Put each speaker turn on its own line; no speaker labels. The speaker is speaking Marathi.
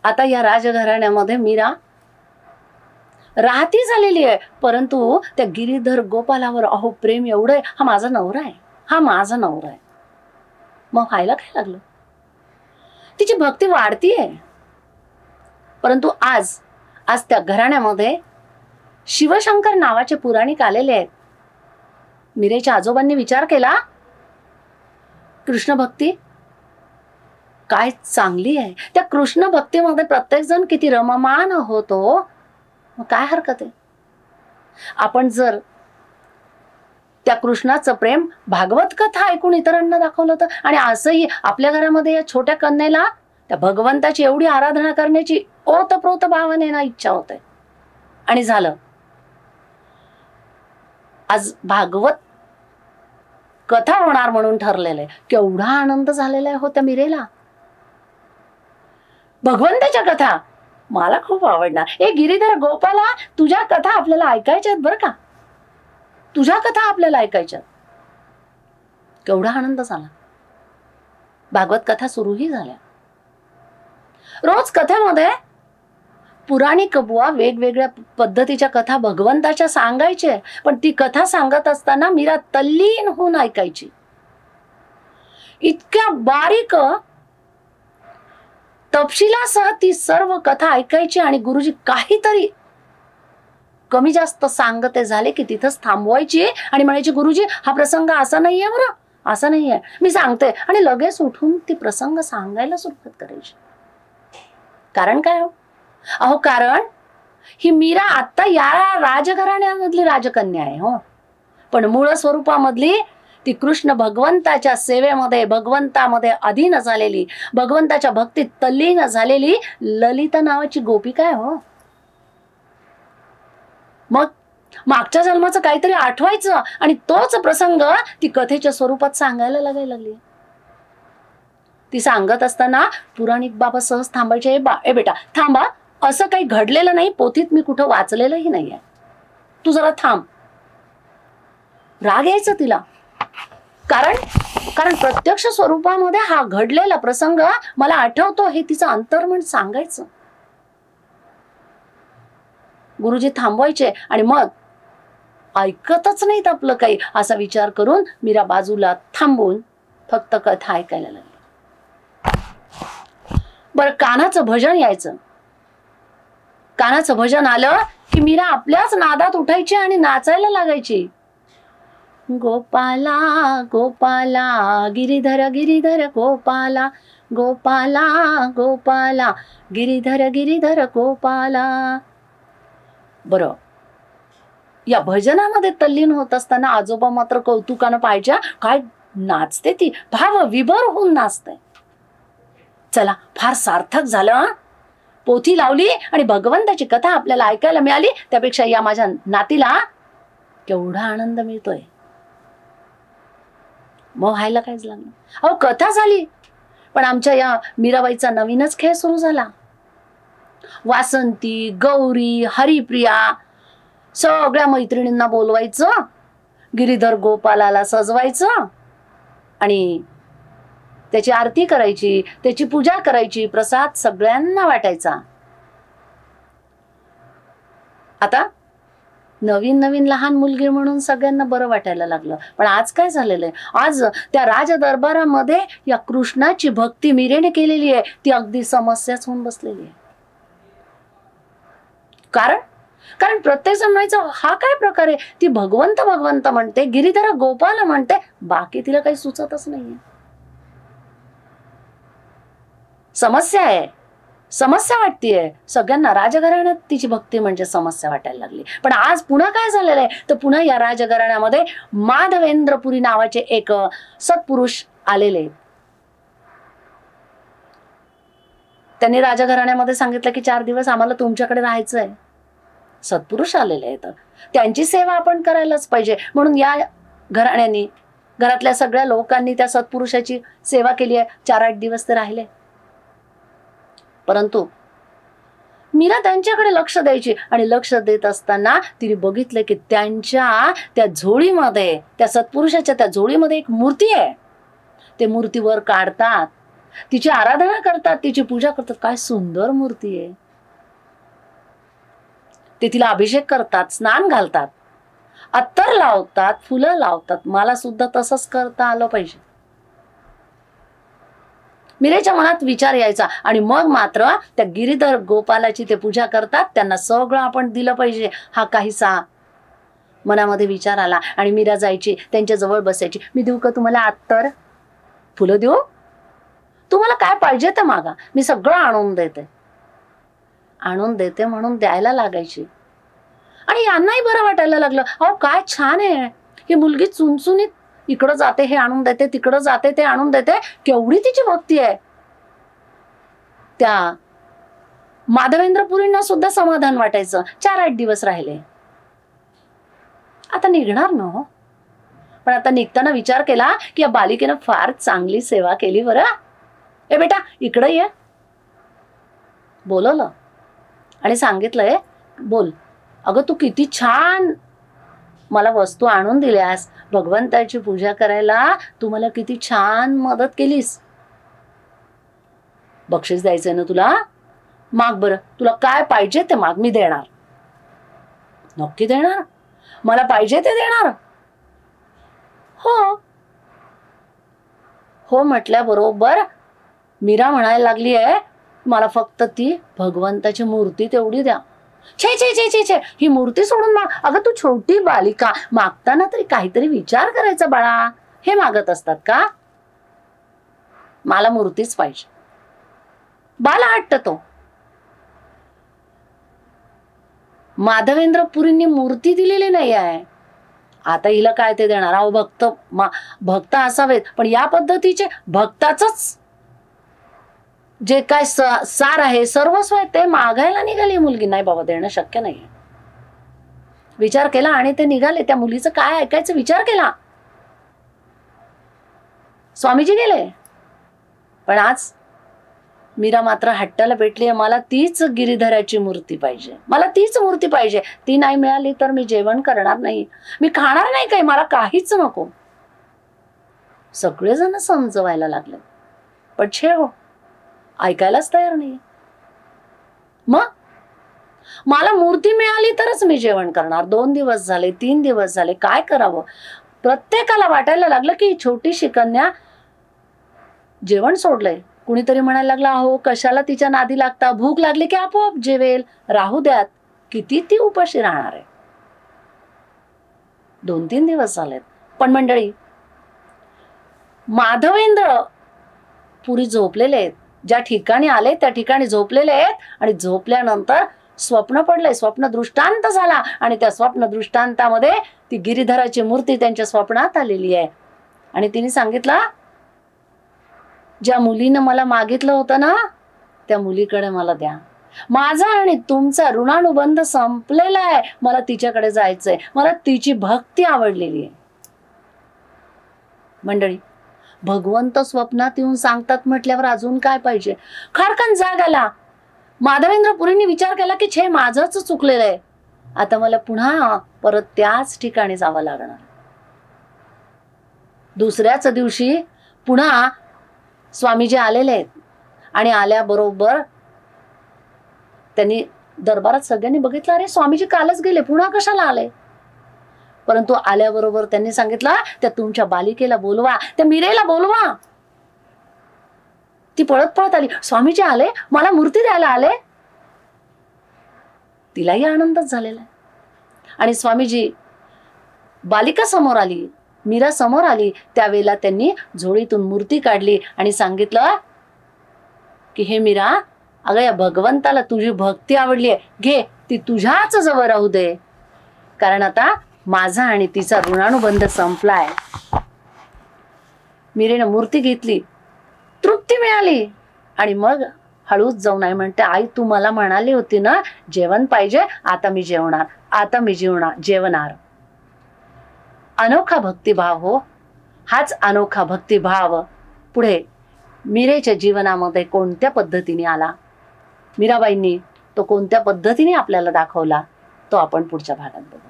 आता या राजघराण्यामध्ये मीरा राहती झालेली आहे, परंतु त्या गिरीधर गोपालावर अहो प्रेम एवढं आहे, हा माझा नवरा आहे, हा माझा नवरा आहे. मग व्हायला काय लागलं? तिची भक्ती वाढतीये. परंतु आज त्या घराण्यामध्ये शिवशंकर नावाचे पुराणिक आलेले आहेत. मीरेच्या आजोबांनी विचार केला, कृष्ण भक्ती काय चांगली आहे. त्या कृष्ण भक्तीमध्ये प्रत्येक जण किती रममान होतो. मग काय हरकत आहे? आपण जर त्या कृष्णाचं प्रेम भागवत कथा ऐकून इतरांना दाखवलं तर, आणि असंही आपल्या घरामध्ये या छोट्या कन्येला त्या भगवंताची एवढी आराधना करण्याची ओतप्रोत भावनेनं इच्छा होते, आणि झालं. आज भागवत कथा होणार म्हणून ठरलेलं आहे. केवढा आनंद झालेला आहे हो त्या मीरेला. भगवंताच्या कथा मला खूप आवडणार. ए गिरीधर गोपाला, तुझ्या कथा आपल्याला ऐकायच्यात बरं का, तुझ्या कथा आपल्याला ऐकायच्यात. केवढा आनंद झाला. भागवत कथा सुरूही झाल्या. रोज कथेमध्ये पुराणिक बुवा वेगवेगळ्या पद्धतीच्या कथा भगवंताच्या सांगायचे, पण ती कथा सांगत असताना मीरा तल्लीन होऊन ऐकायची. इतक्या बारीक तपशिलासह ती सर्व कथा ऐकायची, आणि गुरुजी काहीतरी कमी जास्त सांगते झाले की तिथंच थांबवायची आणि म्हणायची, गुरुजी हा प्रसंग असा नाहीये बरं, असा नाहीये, मी सांगते, आणि लगेच उठून ती प्रसंग सांगायला सुरुवात करायची. कारण काय हो? अहो कारण ही मीरा आता या राजघराण्यामधली राजकन्या आहे हो, पण मूळ स्वरूपामधली ती कृष्ण भगवंताच्या सेवेमध्ये, भगवंतामध्ये अधीन झालेली, भगवंताच्या भक्तीत तल्लीन झालेली ललिता नावाची गोपिका आहे हो. मग मागच्या जन्माचं काहीतरी आठवायचं आणि तोच प्रसंग ती कथेच्या स्वरूपात सांगायला लागायला लागली. ती सांगत असताना पुराणिक बाबा सहज थांबायचे, ए बेटा थांबा, असं काही घडलेलं नाही, पोथीत मी कुठं वाचलेलंही नाहीये, तू जरा थांब. राग यायचं तिला, कारण प्रत्यक्ष स्वरूपामध्ये हा घडलेला प्रसंग मला आठवतो हे तिचं अंतर्मन सांगायचं. गुरुजी थांबवायचे आणि मग ऐकतच नाहीत आपलं काही असा विचार करून मीरा बाजूला थांबून फक्त कथा ऐकायला लागली. बरं, कानाचं भजन यायचं. कानाचं भजन आलं की मीरा आपल्याच नादात उठायची आणि नाचायला लागायची. गोपाला गोपाला गिरीधर गिरीधर गोपाला, गोपाला गोपाला गिरीधर गिरीधर गोपाला. बरं, या भजनामध्ये तल्लीन होत असताना आजोबा मात्र कौतुकानं पाहायच्या, काय नाचते ती, भाव विभोर होऊन नाचते. चला, फार सार्थक झालं, पोथी लावली आणि भगवंताची कथा आपल्याला ऐकायला मिळाली, त्यापेक्षा या माझ्या नातीला केवढा आनंद मिळतोय. मग व्हायला काहीच लागलं. अहो कथा झाली, पण आमच्या या मीराबाईचा नवीनच खेळ सुरू झाला. वासंती, गौरी, हरिप्रिया सगळ्या मैत्रिणींना बोलवायचं, गिरीधर गोपालाला सजवायचं आणि त्याची आरती करायची, त्याची पूजा करायची, प्रसाद सगळ्यांना वाटायचा. आता नवीन नवीन लहान मुलगी म्हणून सगळ्यांना बरं वाटायला लागलं. पण आज काय झालेलं आहे, आज त्या राजदरबारामध्ये या कृष्णाची भक्ती मीरेने केलेली आहे ती अगदी समस्याच होऊन बसलेली आहे. कारण प्रत्येक जण म्हणायचं, हा काय प्रकार आहे, ती भगवंत भगवंत म्हणते, गिरीधर गोपाल म्हणते, बाकी तिला काही सुचतच नाहीये. समस्या आहे, समस्या वाटतेय सगळ्यांना. राजघराण्यात तिची भक्ती म्हणजे समस्या वाटायला लागली. पण आज पुन्हा काय झालेलं आहे, तर पुन्हा या राजघराण्यामध्ये माधवेंद्रपुरी नावाचे एक सत्पुरुष आलेले. त्यांनी राजघराण्यामध्ये सांगितलं की 4 दिवस आम्हाला तुमच्याकडे राहायचंय. सत्पुरुष आलेले आहेत, त्यांची सेवा आपण करायलाच पाहिजे. म्हणून या घराण्यानी, घरातल्या सगळ्या लोकांनी त्या सत्पुरुषाची सेवा केली आहे. 4-8 दिवस ते राहिले. परंतु मीरा त्यांच्याकडे लक्ष द्यायची आणि लक्ष देत असताना तिने बघितलं की त्यांच्या त्या झोळीमध्ये, त्या सत्पुरुषाच्या त्या झोळीमध्ये एक मूर्ती आहे. ते मूर्तीवर काढतात तिची आराधना करतात, तिची पूजा करतात. काय सुंदर मूर्ती आहे. ते तिला अभिषेक करतात, स्नान घालतात, अत्तर लावतात, फुलं लावतात. मला सुद्धा तसंच करता आलं पाहिजे. मीरेच्या मनात विचार यायचा आणि मग मात्र त्या गिरीधर गोपालाची ते पूजा करतात, त्यांना सगळं आपण दिलं पाहिजे हा काहीसा मनामध्ये विचार आला. आणि मीरा जायची, त्यांच्या जवळ बसायची. मी देऊ का तुम्हाला अत्तर, फुलं देऊ, तुम्हाला काय पाहिजे ते मागा, मी सगळं आणून देते. आणून देते म्हणून द्यायला लागायची. आणि यांनाही बरं वाटायला लागलं. अहो काय छान आहे ही मुलगी, चुनचुनीत इकडं जाते हे आणून देते, तिकडं जाते ते आणून देते. केवढी तिची भक्ती आहे. त्या माधवेंद्रपुरींना सुद्धा समाधान वाटायचं. 4-8 दिवस राहिले, आता निघणार ना हो. पण आता निघताना विचार केला की या बालिकेनं फार चांगली सेवा केली बरं. ए बेटा इकडं ये, बोलवलं आणि सांगितलंय, बोल अगं तू किती छान मला वस्तू आणून दिल्यास, भगवंताची पूजा करायला तू मला किती छान मदत केलीस. बक्षीस द्यायचंय ना तुला, माग बरं, तुला काय पाहिजे ते माग, मी देणार. नक्की देणार, मला पाहिजे ते देणार. हो हो म्हटल्याबरोबर मीरा म्हणायला लागली आहे, मला फक्त ती भगवंताची मूर्ती तेवढी द्या. छे छे छे छे छे, ही मूर्ती सोडून माग. अगं तू छोटी बालिका, मागताना तरी काहीतरी विचार करायचा बाळा. हे मागत असतात का? मला मूर्तीच पाहिजे. बाला हट्ट तो. माधवेंद्रपुरींनी मूर्ती दिलेली नाही आहे, आता हिला काय ते देणार. अहो भक्त असावेत, पण या पद्धतीचे भक्ताचंच जे काय सार आहे, सर्वस्व आहे, ते मागायला निघाली मुलगी. नाही बाबा, देणं शक्य नाही. विचार केला आणि ते निघाले. त्या मुलीचं काय ऐकायचं विचार केला. स्वामीजी गेले. पण आज मीरा मात्र हट्टाला पेटली, मला तीच गिरीधराची मूर्ती पाहिजे, मला तीच मूर्ती पाहिजे. ती नाही मिळाली तर मी जेवण करणार नाही, मी खाणार नाही, काही मला काहीच नको. सगळेजण समजवायला लागले, पण छे हो, ऐकायलाच तयार नाही. मग मला मूर्ती मिळाली तरच मी जेवण करणार. 2 दिवस झाले, 3 दिवस झाले, काय करावं. प्रत्येकाला वाटायला लागलं की छोटीशी कन्या जेवण सोडलंय. कुणीतरी म्हणायला लागला, अहो कशाला तिच्या नादी लागता, भूक लागली की आपोआप जेवेल, राहू द्यात, किती ती उपाशी राहणार आहे. 2-3 दिवस झालेत. पण मंडळी, माधवेंद्र पुरी झोपलेले आहेत. ज्या ठिकाणी आले त्या ठिकाणी झोपलेले आहेत. आणि झोपल्यानंतर स्वप्न पडलंय, स्वप्न दृष्टांत झाला. आणि त्या स्वप्न दृष्टांतामध्ये ती गिरीधराची मूर्ती त्यांच्या स्वप्नात आलेली आहे. आणि तिने सांगितलं, ज्या मुलीनं मला मागितलं होतं ना, त्या मुलीकडे मला द्या. माझा आणि तुमचा ऋणानुबंध संपलेला आहे, मला तिच्याकडे जायचंय, मला तिची भक्ती आवडलेली आहे. मंडळी, भगवंत स्वप्नात येऊन सांगतात म्हटल्यावर अजून काय पाहिजे. खाडकन जाग आला. माधवेंद्रपुरींनी विचार केला की छे, माझंच चुकलेलं आहे, आता मला पुन्हा परत त्याच ठिकाणी जावं लागणार. दुसऱ्याच दिवशी पुन्हा स्वामीजी आलेले आहेत. आणि आल्याबरोबर त्यांनी दरबारात सगळ्यांनी बघितलं, अरे स्वामीजी कालच गेले, पुन्हा कशाला आले. परंतु आल्याबरोबर त्यांनी सांगितलं, त्या तुमच्या बालिकेला बोलवा, त्या मीरेला बोलवा. ती पळत पळत आली. स्वामीजी आले, मला मूर्ती द्यायला आले. तिलाही आनंदच झालेला आहे. आणि स्वामीजी, बालिका समोर आली, मीरा समोर आली, त्यावेळेला त्यांनी झोळीतून मूर्ती काढली आणि सांगितलं की हे मीरा, अगं या भगवंताला तुझी भक्ती आवडली आहे, घे, ती तुझ्याच जवळ राहू दे, कारण आता माझा आणि तिचा ऋणानुबंध संपलाय. मीरेनं मूर्ती घेतली, तृप्ती मिळाली. आणि मग हळूच जाऊन आई म्हणते, आई तू मला म्हणाली होती ना जेवण पाहिजे, आता मी जेवणार, आता मी जेवणार. अनोखा भक्तिभाव हो, हाच अनोखा भक्तिभाव पुढे मीरेच्या जीवनामध्ये कोणत्या पद्धतीने आला, मीराबाईंनी तो कोणत्या पद्धतीने आपल्याला दाखवला, तो आपण पुढच्या भागात बघू.